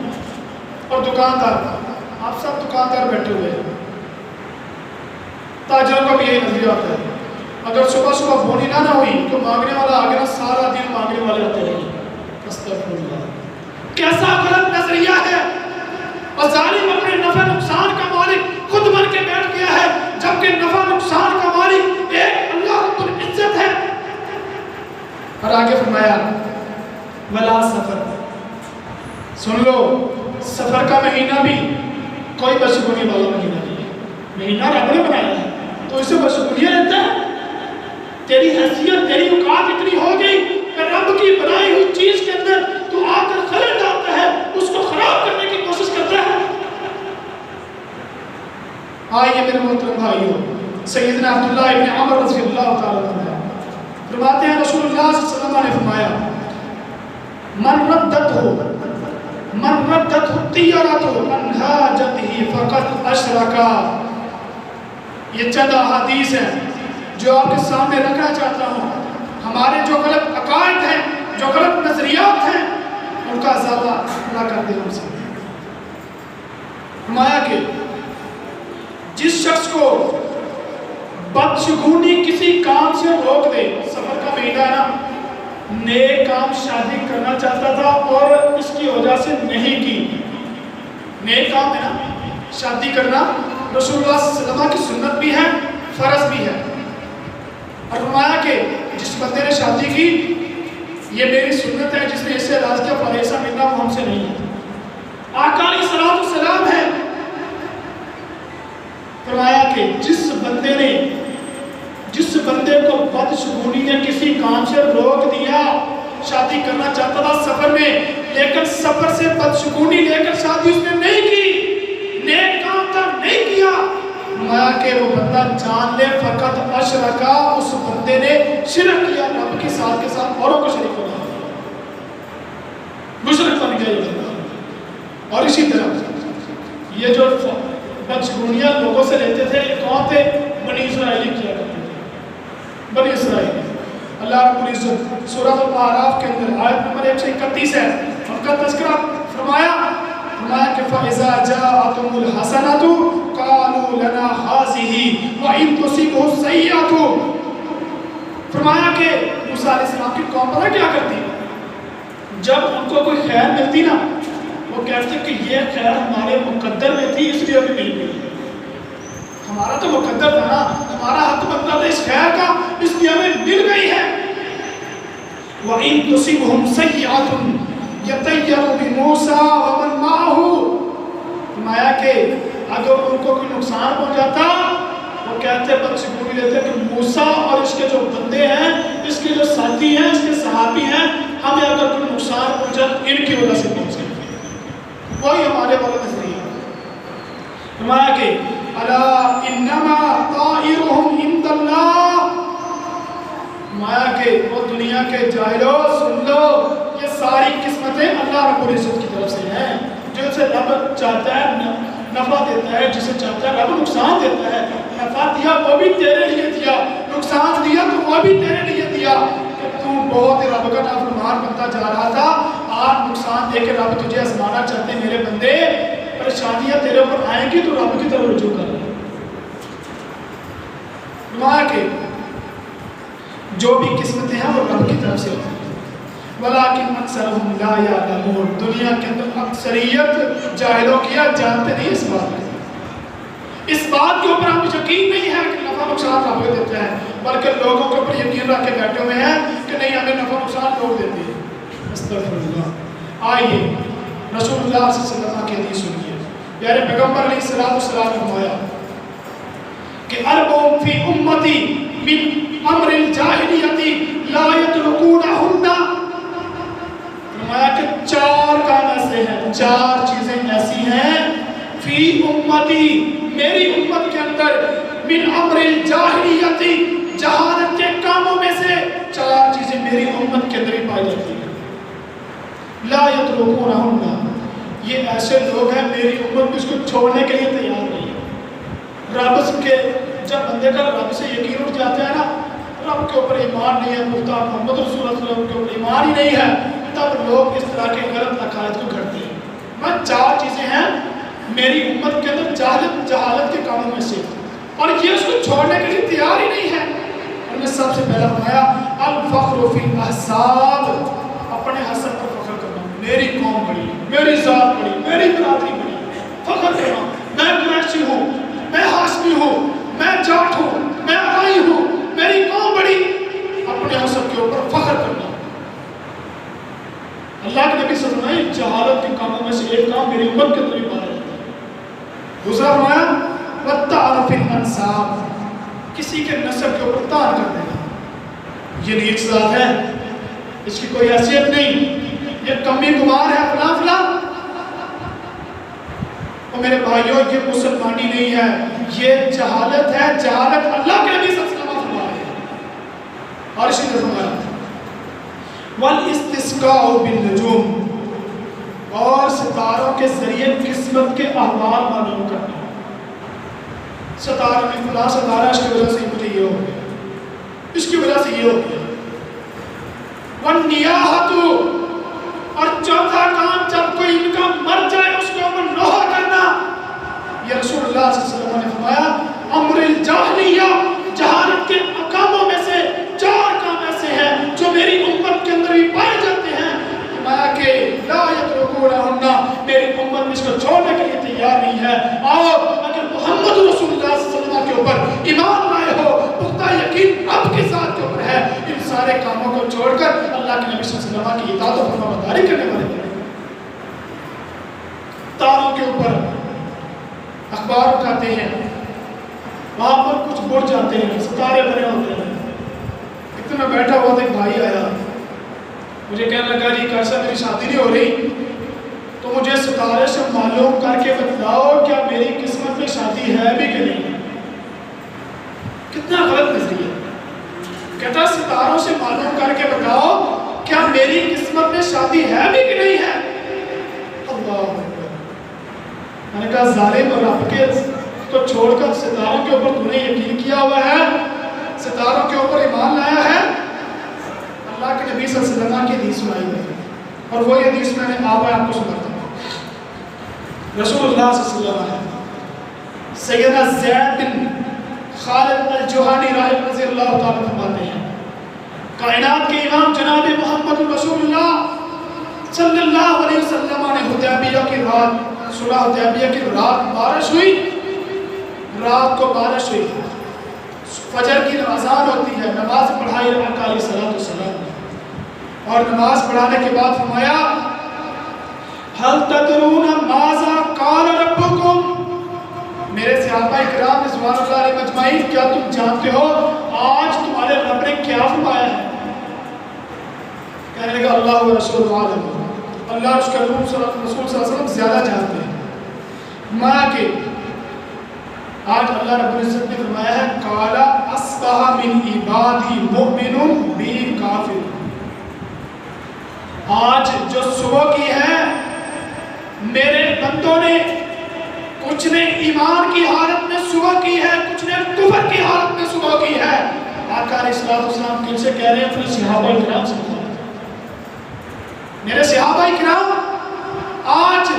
اور دکاندار، آپ سب دکاندار بیٹھے ہوئے ہیں، تاجروں کا بھی یہی نظریہ ہوتا ہے، اگر صبح بونی نہ ہوئی تو مانگنے والا آگے نا سارا دن مانگنے والے آتے رہے. استغفر اللہ، کیسا غلط نظریہ ہے. اور ظالم اپنے نفع نقصان کا مالک خود بن کے بیٹھ گیا ہے، جبکہ نفع نقصان کا مالک ایک اللہ رب العزت ہے. اور آگے فرمایا ولا سفر، سن لو سفر کا مہینہ بھی کوئی بدشگونی والا مہینہ نہیں ہے. مہینہ رب نے بنایا ہے تو اسے بدشگونیاں رہتا ہے. تیری حیثیت، تیری اوقات اتنی ہو گئی کہ رب کی بنائی ہوئی چیز کے اندر تو آ کر خلل ڈالتا ہے، اس کو خراب کرنے کی کوشش کرتا ہے. آئیے میرے محترم بھائیو، سیدنا عبداللہ ابن عمر رضی اللہ تعالیٰ عنہ فرماتے ہیں رسول اللہ صلی اللہ علیہ وسلم نے فرمایا من ردت الطیرۃ عن حاجتہ فقد اشرکا. یہ چند احادیث ہیں جو آپ کے سامنے رکھنا چاہتا ہوں. ہمارے جو غلط عقائد ہیں، جو غلط نظریات ہیں، ان کا ازالہ اللہ کر دے ہم سے. فرمایا کہ جس شخص کو بدشگونی کسی کام سے روک دے، سفر کا مہینہ ہے نا، نیک کام شادی کرنا چاہتا تھا اور اس کی وجہ سے نہیں کی. نیک کام ہے نا شادی کرنا، رسول اللہ صلی اللہ علیہ وسلم کی سنت بھی ہے، فرض بھی ہے. اور فرمایا کہ جس بندے نے شادی کی یہ میری سنت ہے، جس نے اس سے اعراض کیا فریضہ ملنا وہ ہم سے نہیں ہے. آقا علیہ الصلوۃ والسلام ہے. فرمایا کہ جس بندے کو بدشگونی نے کسی کام سے روک دیا، شادی کرنا چاہتا تھا سفر میں، لیکن سفر سے بدشگونی لے کر شادی اس نے نہیں کی، نیک کام کا نہیں کیا، فرمایا کہ وہ بندہ جان لے فقط اشرکا، اس بندے نے شرک کیا، رب کے ساتھ اوروں کو شریک بنا دیا، مشرک بن گیا یہ بندہ. اور اسی طرح یہ جو بدشگونیاں لوگوں سے لیتے تھے، کون تھے؟ بنی اسرائیلی کیا کرتے تھے. بنی اسرائیل، اللہ رب العزت سورۃ الاعراف کے اندر آیت نمبر 131 ہے، ان کا تذکرہ فرمایا کہ فَإِذَا جَاءَتْهُمُ الْحَسَنَةُ قَالُوا لَنَا هَٰذِهِ وَإِن تُصِبْهُمْ سَيِّئَةٌ. فرمایا کہ موسیٰ علیہ السلام کی قوم پتہ کیا کرتی؟ جب ان کو کوئی خیر ملتی نا، وہ کہتے کہ یہ خیر ہمارے مقدر میں تھی اس لیے ابھی مل گئی. ہمارا تو مقدر تھا نا، ہمارا حق بنتا تھا اس خیر کا، اس لیے ہمیں مل گئی ہے. وَإِن تُصِبْهُمْ سَيِّئَةٌ يَطَيَّرُوا بِمُوسَىٰ وَمَن مَّعَهُ. فرمایا کہ اگر ان کو کوئی نقصان پہنچاتا، وہ کہتے بدشگونی لیتے کہ موسیٰ اور اس کے جو بندے ہیں، اس کے جو ساتھی ہیں، اس کے صحابی ہیں، ہمیں اگر کوئی نقصان پہنچا ان کی وجہ سے پہنچے. وہی ہمارے والا نظریہ. فرمایا کہ الا انما طائرهم عند اللہ. فرمایا کہ وہ دنیا کے جاہلو سن لو، یہ ساری قسمتیں اللہ رب العزت کی طرف سے ہیں. جو سے رب چاہتا ہے نفع دیتا ہے، جسے چاہتا ہے رب نقصان دیتا ہے. نفع دیا وہ بھی تیرے لیے دیا، نقصان دیا تو وہ بھی تیرے لیے دیا. کہ تو بہت رب کا نافرمان بنتا جا رہا تھا، آج نقصان دے کے رب تجھے آزمانا چاہتے ہیں. میرے بندے پریشانیاں تیرے اوپر آئیں گی تو رب کی طرف رجوع کر. فرمایا کہ جو بھی قسمتیں ہیں وہ رب کی طرف سے ہوتی ہیں. وَلَٰكِنْ أَكْثَرُهُمْ لَا يَعْلَمُونَ. دنیا کے اندر اکثریت جاہلوں کی جانتے نہیں اس بات کو. اس بات کے اوپر ہمیں یقین نہیں ہے کہ نفع نقصان رب دیتا ہے، بلکہ لوگوں کے اوپر یقین رکھ کے بیٹھے ہوئے ہیں کہ نہیں ہمیں نفع نقصان لوگ دیتے ہیں. استغفر اللہ. آئیے رسول اللہ صلی اللہ علیہ وسلم کی حدیث سنیے. پیارے پیغمبر علیہ الصلوۃ والسلام نے فرمایا کہ اربع فی امتی من امر الجاہلیت لا یترکونہن. فرمایا کہ 4 کام ایسے ہیں، 4 چیزیں ایسی ہیں فی امتی میری امت کے اندر من امر الجاہلیت جہالت کے کاموں میں سے 4 چیزیں میری امت کے اندر ہی پائی جاتی ہیں. لا یترکونہن. یہ ایسے لوگ ہیں میری امت اس کو چھوڑنے کے لیے تیار نہیں ہے. رب کے جب بندے کا رب سے یقین اٹھ جاتا ہے نا، رب کے اوپر ایمان نہیں ہے، مختار محمد رسول اللہ صلی اللہ علیہ وسلم کے اوپر ایمان ہی نہیں ہے، تب لوگ اس طرح کے غلط عقائد کو کرتے ہیں. میں 4 چیزیں ہیں میری امت کے اندر جہالت کے کاموں میں سے، اور یہ اس کو چھوڑنے کے لیے تیار ہی نہیں ہے. اور میں سب سے پہلا فرمایا الفخر فی الاحساب. اپنے حسب پر فخر کرنا. میری قوم بڑی، میری ذات بڑی، میری برادری بڑی. فخر کرنا میں قریشی ہوں، میں ہاشمی ہوں، میں جاٹ ہوں، میں آرائی ہوں، میری قوم بڑی. اپنے حسب کے اوپر فخر کرنا. اللہ کے نبی صلی اللہ علیہ وسلم جہالت کے کاموں میں سے ایک کام میری امت کے اندر بھی پایا جاتا ہے. دوسرا فرمایا وَالطَّعْنُ فِي الْأَنْسَابِ. کسی کے نسب کے اوپر طعن کر دینا. یہ نیک ذات ہے، اس کی کوئی حیثیت نہیں، یہ کمی گمار ہے، فلاں فلاں. اور میرے بھائیوں یہ مسلمانی نہیں ہے، یہ جہالت ہے. جہالت اللہ کے نبی صلی اللہ علیہ وسلم فرمائے. اور اسی طرح فرمایا وَالْإِسْتِسْقَاءُ بِالنُّجُومِ. اور ستاروں کے ذریعے قسمت کے احوال معلوم کرنا. ستاروں میں فلاں ستارہ اس کی وجہ سے مجھے یہ ہو گیا، اس کی وجہ سے یہ ہو گیا. وَالنِّيَاحَةُ. اور چوتھا کام جب کوئی ان کا مر جائے اس کے اوپر نوحہ کرنا. یہ رسول اللہ صلی اللہ علیہ وسلم نے فرمایا امر الجاہلیہ جہالت کے کاموں میں سے 4 کام ایسے ہیں جو میری امت کے اندر بھی پائے جاتے ہیں. فرمایا کہ لا یترکونہن. میری امت اس کو چھوڑنے کے لیے تیار نہیں ہے. آؤ اگر محمد رسول اللہ صلی اللہ علیہ وسلم کے اوپر ایمان لائے ہو، پختہ یقین رب کے ذات کے اوپر ہے، ان سارے کاموں کو چھوڑ کر اللہ کے نبی صلی اللہ علیہ وسلم کی اطاعت و فرمانبرداری کرنے والے ہیں. تاروں کے اوپر اخبار اٹھاتے ہیں، وہاں پر کچھ بڑھ جاتے ہیں، ستارے بنے ہوتے ہیں. ایک دن میں بیٹھا ہوا تھا، ایک بھائی آیا، مجھے کہنے لگا جی کیسا میری شادی نہیں ہو رہی، تو مجھے ستارے سے معلوم کر کے بتلاؤ کیا میری قسمت میں شادی ہے بھی کہ نہیں. کتنا غلط نظریہ. کہتا ستاروں سے معلوم کر کے بتاؤ کیا میری قسمت میں شادی ہے بھی کہ نہیں ہے. اللہ اکبر. میں نے کہا ظالم رب کے کو چھوڑ کر ستاروں کے اوپر تم نے یقین کیا ہوا ہے، ستاروں کے اوپر ایمان لایا ہے. اللہ کے نبی صلی اللہ علیہ وسلم کی حدیث سنائی ہے، اور وہ حدیث میں نے آپ کو سناتا ہوں. رسول اللہ صلی اللہ علیہ وسلم سیدنا زید بن خالد الجہانی رضی اللہ تعالیٰ فرماتے ہیں کائنات کے امام جناب محمد رسول اللہ صلی اللہ علیہ وسلم نے حدیبیہ کی رات، صلح حدیبیہ کی رات بارش ہوئی، رات کو بارش ہوئی، فجر کی اذان ہوتی ہے، نماز پڑھائی آقا علیہ الصلوۃ والسلام، اور نماز پڑھانے کے بعد فرمایا هل تدرون ماذا قال ربكم. میرے صحابہ اکرام رضوان اللہ علیہ مجمعین کیا تم جانتے ہو آج تمہارے رب نے کیا فرمایا ہے. کہنے لگا اللہ و رسول عالم، اللہ اس کے رسول صلی اللہ علیہ وسلم زیادہ جانتے ہیں. ماں کہ آج اللہ رب العزت نے فرمایا ہے قال اصبح من عبادی مؤمن بی کافر. آج جو صبح کی ہے میرے بندوں نے، کچھ نے ایمان کی حالت میں صبح کی ہے، کچھ نے کفر کی حالت میں صبح کی ہے. آقا علیہ السلام کن سے کہہ رہے ہیں؟ اپنے صحابہ اکرام سے. میرے صحابہ اکرام آج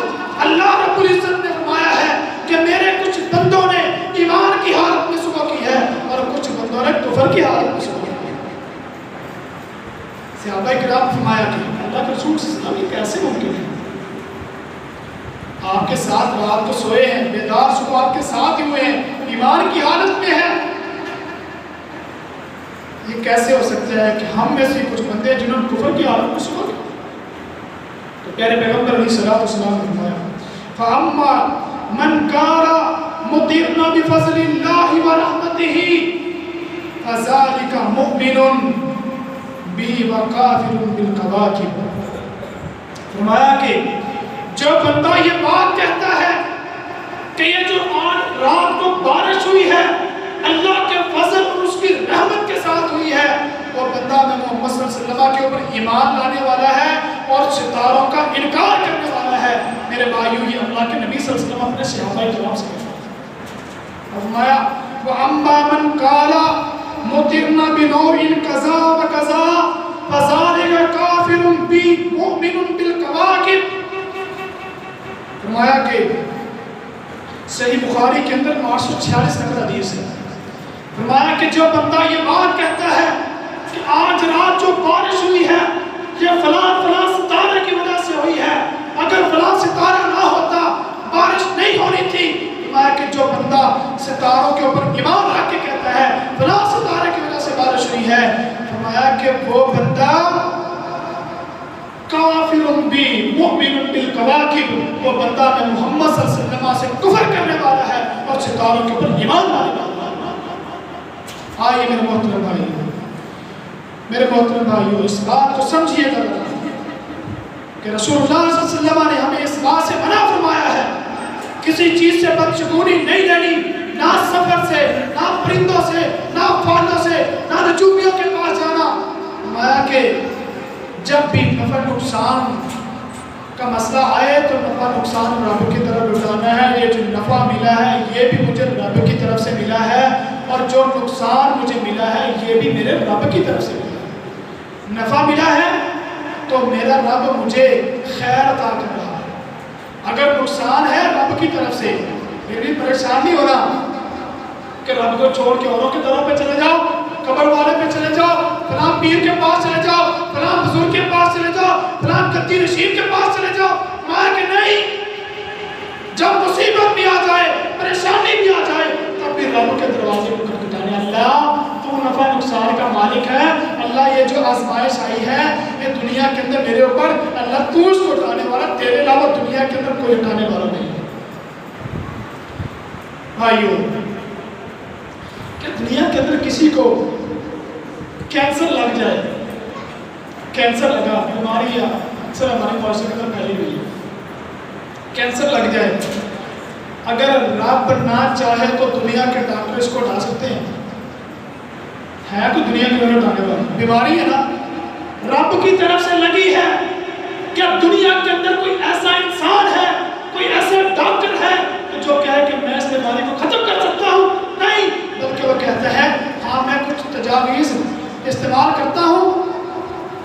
اللہ رب العزت نے فرمایا ہے کہ میرے کچھ بندوں نے ایمان کی حالت میں صبح کی ہے اور کچھ بندوں نے کفر کی حالت میں صبح کی ہے. آپ کے ساتھ رات کو سوئے ہیں، بیدار صبح آپ کے ساتھ ہی ہوئے ہیں، ایمان کی حالت میں ہے. یہ کیسے ہو سکتا ہے کہ ہم میں سے کچھ بندے ہیں جنہوں نے کفر کی حالت میں سو گئے؟ تو پیارے پیغمبر علیہ الصلوۃ والسلام نے فرمایا فَأَمَّا مَنْ كَانَ مُطِعْنَ بِفَضْلِ اللَّهِ وَرَحْمَتِهِ فَذَلِكَ مُؤْمِنٌ بِي وَكَافِرٌ بِالْكَوَاكِبِ. فرمایا کہ جو بندہ یہ بات کہتا ہے کہ یہ جو آج رات کو بارش ہوئی ہے اللہ کے فضل اور اس کی رحمت کے ساتھ ہوئی ہے، وہ بندہ میں محمد صلی اللہ علیہ وسلم کے اوپر ایمان لانے والا ہے اور ستاروں کا انکار کرنے والا ہے. میرے بھائیو، یہ اللہ کے نبی صلی اللہ علیہ وسلم اپنے صحابہ کرام سے کہتے ہیں. فرمایا وَأَمَّا مَنْ قَالَ مُطِرْنَا بِنَوْءٍ كَذَا وَكَذَا فَذَلِكَ كَافِرٌ بِي مُؤْمِنٌ بِالْكَوَاكِبِ. فرمایا کہ صحیح بخاری کے اندر 846 نمبر حدیث ہے. فرمایا کہ جو بندہ یہ بات کہتا ہے کہ آج رات جو بارش ہوئی ہے یہ فلاں فلاں ستارے کی وجہ سے ہوئی ہے، اگر فلاں ستارہ نہ ہوتا بارش نہیں ہونی تھی. فرمایا کہ جو بندہ ستاروں کے اوپر ایمان رکھ کے کہتا ہے فلاں ستارے کی وجہ سے بارش ہوئی ہے، فرمایا کہ وہ بندہ کافر بی مؤمن بالکواکب، وہ بندہ میں محمد صلی اللہ علیہ وسلم سے کفر کرنے والا ہے اور ستاروں کے اوپر ایمان لانے والا ہے. آئیے میرے محترم بھائیو، میرے محترم بھائیو، اس بات کو سمجھیے گا کہ رسول اللہ صلی اللہ علیہ وسلم نے ہمیں اس بات سے منع فرمایا ہے کسی چیز سے بدشگونی نہیں لینی، نہ سفر سے، نہ پرندوں سے، نہ پھالوں سے، نہ نجومیوں کے پاس جانا. فرمایا کہ جب بھی نفع نقصان کا مسئلہ آئے تو نفع نقصان رب کی طرف لوٹانا ہے. یہ جو نفع ملا ہے یہ بھی مجھے رب کی طرف سے ملا ہے، اور جو نقصان مجھے ملا ہے یہ بھی میرے رب کی طرف سے ملا ہے. نفع ملا ہے تو میرا رب مجھے خیر عطا کر رہا ہے، اگر نقصان ہے رب کی طرف سے. پھر بھی پریشان نہیں ہونا کہ رب کو چھوڑ کے اوروں کی طرف پہ چلے جاؤ، قبر والے پہ چلے جاؤ، فلاں پیر کے پاس چلے جاؤ، فلاں بزرگ کے پاس چلے جاؤ، فلاں گدی نشین کے پاس چلے جاؤ. ماں کہ نہیں، جب مصیبت بھی آ جائے، پریشانی بھی آ جائے، تب بھی رب کے دروازے کو کھٹکھٹانے. اللہ تو نفع نقصان کا مالک ہے، اللہ یہ جو آزمائش آئی ہے یہ دنیا کے اندر میرے اوپر، اللہ تو اس کو اٹھانے والا، تیرے علاوہ دنیا کے اندر کوئی اٹھانے والا نہیں ہے. بھائیو، کہ دنیا کے اندر کسی کو کینسر لگ جائے، کینسر لگا، بیماری اکثر ہمارے معاشرے کے اندر پھیلی ہوئی ہے، کینسر لگ جائے، اگر رب نہ چاہے تو دنیا کے ڈاکٹر اس کو اٹھا سکتے ہیں؟ ہے کوئی دنیا کے اندر اٹھانے والا؟ بیماری ہے نا، رب کی طرف سے لگی ہے. کیا دنیا کے اندر کوئی ایسا انسان ہے، کوئی ایسا ڈاکٹر ہے کہ جو کہے کہ میں اس بیماری کو ختم کر سکتا ہوں؟ نہیں، بلکہ وہ کہتا ہے ہاں میں کچھ تجاویز استعمال کرتا ہوں،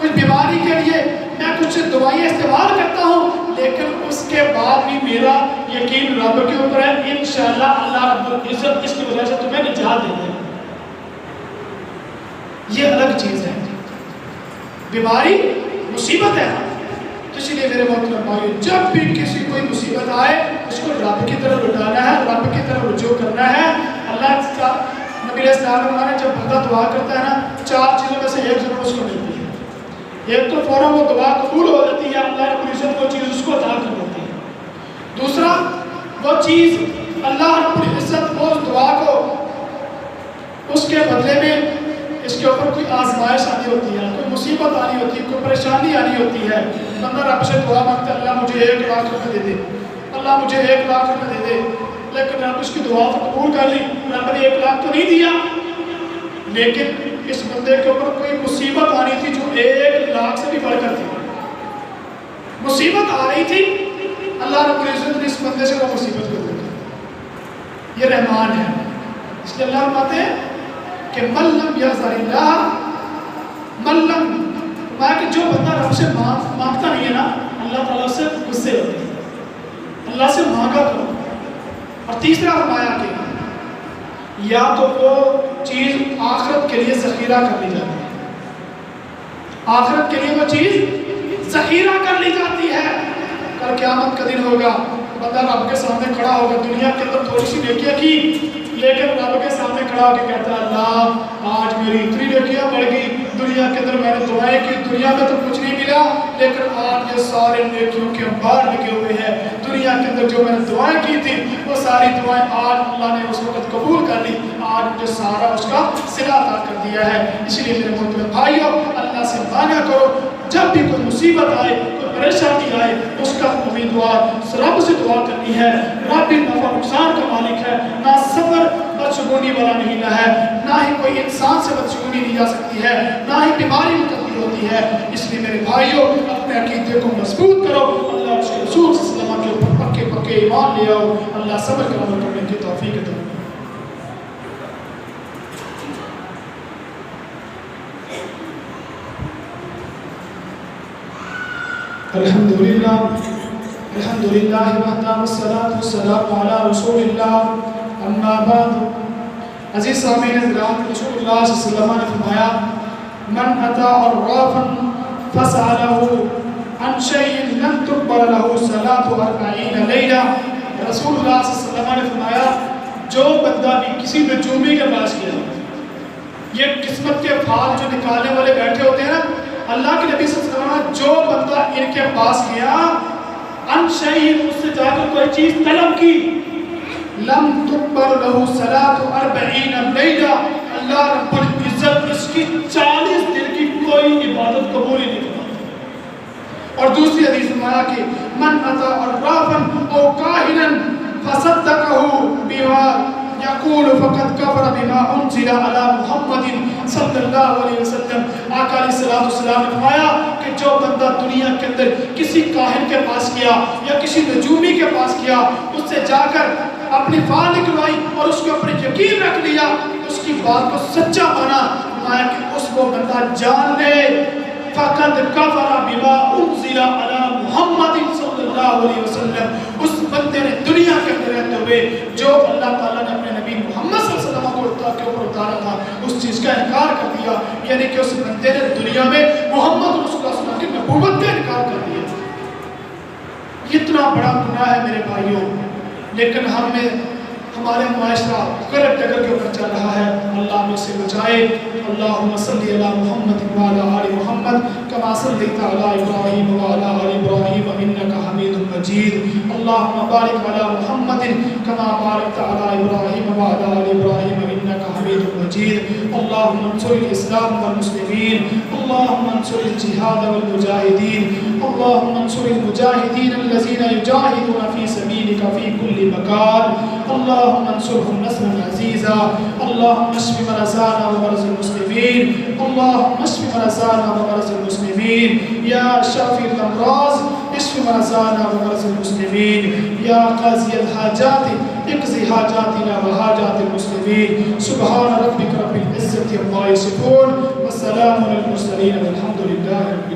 کچھ بیماری کے لیے میں کچھ دوائیں استعمال کرتا ہوں، لیکن اس کے بعد بھی میرا یقین رب کے اوپر ہے، انشاءاللہ اللہ رب العزت اس کی وجہ سے تمہیں نجات دے دے. یہ الگ چیز ہے، بیماری مصیبت ہے. تو اس لیے میرے محترم بھائیو، جب بھی کسی کوئی مصیبت آئے اس کو رب کی طرف لوٹانا ہے، رب کی طرف رجوع کرنا ہے. اللہ کا نبی علیہ السلام نے جب بندہ دعا کرتا ہے نا، 4 چیزوں میں سے ایک ضرور اس کو ملتی ہے. ایک تو فوراً وہ دعا قبول ہو جاتی ہے، اللہ رب العزت وہ چیز اس کو عطا کر دیتی ہے. دوسرا، وہ چیز اللہ رب العزت وہ دعا کو اس کے بدلے میں اس کے اوپر کوئی آزمائش آنی ہوتی ہے، کوئی مصیبت آنی ہوتی ہے، کوئی پریشانی آنی ہوتی ہے. بندہ رب سے دعا مانگتا ہے اللہ مجھے 1 لاکھ روپے دے دے، اللہ مجھے 1 لاکھ روپے دے دے، لیکن رب اس کی دعا تو قبول کر لی، رب نے 1 لاکھ تو نہیں دیا، لیکن اس بندے کے اوپر کوئی مصیبت آنی تھی جو 1 لاکھ سے بھی بڑھ کر تھی. مصیبت آ رہی تھی، اللہ رب العزت نے اس بندے سے وہ مصیبت کو دے دی. یہ رحمان ہے. اس لیے اللہ فرماتے ہیں کہ من لم یغفر اللہ من لم، فرمایا کہ جو بندہ رب سے مانگتا نہیں ہے نا، اللہ تعالیٰ سے غصے ہوتے ہیں. اللہ سے مانگا کرو. اور تیسرا فرمایا کہ یا تو وہ چیز آخرت کے لیے ذخیرہ کر لی جاتی ہے، آخرت کے لیے وہ چیز ذخیرہ کر لی جاتی ہے. کل قیامت کا دن ہوگا، بندہ رب کے سامنے کھڑا ہوگا، دنیا کے اندر تھوڑی سی نیکیاں کی، لیکن رب کے سامنے کھڑا ہو کے کہتا ہے اللہ آج میری اتنی نیکیاں بڑھ گئی، دنیا کے اندر میں نے دعائیں کی، دنیا میں تو کچھ نہیں ملا، لیکن آج یہ سارے نیکیوں کے انبار لگے ہوئے ہیں، دنیا کے اندر جو میں نے دعائیں کی تھی وہ ساری دعائیں آج اللہ نے اس وقت قبول کر لی، آج مجھے سارا اس کا صلہ ادا کر دیا ہے۔ اس لیے میرے محترم بھائیو، اللہ سے مانگا کرو جب بھی کوئی مصیبت آئے، کوئی پریشانی آئے، اس کا امیدوار رب سے دعا کرنی ہے۔ رب بھی نفع نقصان کا مالک ہے، نہ صبر بدشگونی والا مہینہ ہے، نہ ہی کوئی انسان سے بدشگونی لی جا سکتی ہے، نہ ہی بیماری مقدر ہوتی ہے۔ اس لیے میرے بھائیوں اپنے عقیدے کو مضبوط کرو، اللہ اس کے رسول صلی اللہ علیہ وسلم کے اوپر پکے پکے ایمان لے آؤ، اللہ صبر کا عمل کرنے کی توفیق دے۔ الحمدللہ وحدہ والصلاة والسلام علی رسول اللہ، اما بعد۔ عزیز سامعین حضرات، رسول اللہ صلی اللہ علیہ وسلم نے فرمایا من اتی عرافا فسألہ عن شیء لم تقبل له صلاة 40 لیلہ۔ رسول اللہ صلی اللہ علیہ وسلم نے فرمایا جو بندہ بھی کسی نجومی کے پاس گیا، یہ قسمت کے پھال جو نکالنے والے بیٹھے ہوتے ہیں، اللہ کے نبی صلی اللہ علیہ وسلم جو بندہ ان کے پاس گیا، ان شیء اس سے جا کر کوئی چیز طلب کی، لم تقبل له صلاة 40 لیلہ، اللہ رب العزت اس کی 40 دن کی کوئی عبادت قبول ہی نہیں کرتا۔ اور دوسری حدیث میں آیا کہ من اتی عرافا او کاہنا فصدقہ بما یقول فقد کفر بما انزل علی محمد صلی اللہ علیہ وسلم۔ آقا علیہ السلام نے فرمایا کہ جو بندہ دنیا کے اندر کسی کاہن کے پاس گیا یا کسی نجومی کے پاس گیا، اس سے جا کر اپنی فال نکلوائی اور اس کے اوپر یقین رکھ لیا، اس کی بات کو سچا مانا، فرمایا کہ اس کو بندہ جان لے فقد کفر بما انزل علی محمد صلی اللہ علیہ وسلم۔ اس بندے نے دنیا کے اندر رہتے ہوئے جو اللہ تعالیٰ نے اپنے نبی محمد صلی اللہ علیہ وسلم کے اوپر اتارا تھا، اس چیز کا انکار کر دیا، یعنی کہ اس بندے نے دنیا میں محمد رسول اللہ صلی اللہ علیہ وسلم کی نبوت کا انکار کر دیا۔ اتنا بڑا گناہ ہے میرے بھائیوں، لیکن ہمارے معاشرہ غلط جگہ کے اوپر چل رہا ہے، اللہ ہمیں سے بچائے۔ اللہم صلی علی محمد وعلی آل محمد کما صلیت علی ابراہیم وعلی آل ابراہیم انک حمید مجید۔ اللہم بارک علی محمد کما بارکت علی ابراہیم وعلی آل ابراہیم انک حمید مجید۔ اللہم انصر الاسلام والمسلمین، اللہم انصر الجہاد والمجاہدین، اللہم انصر المجاہدین الذین یجاہدون فی سبیلک فی کل مکان، اللہم انصرهم نصرا عزیزا، اللہم اشف مرضانا ومرض المسلمین، اللہم اشف مرضانا ومرض المسلمین، یا شافی الامراض اشف مرضانا ومرض المسلمین، یا قاضی الحاجات اقضی حاجاتنا وحاجات المسلمین۔ سبحان ربک رب العزت عما یصفون، والسلام علی المرسلین والحمد للہ رب العالمین۔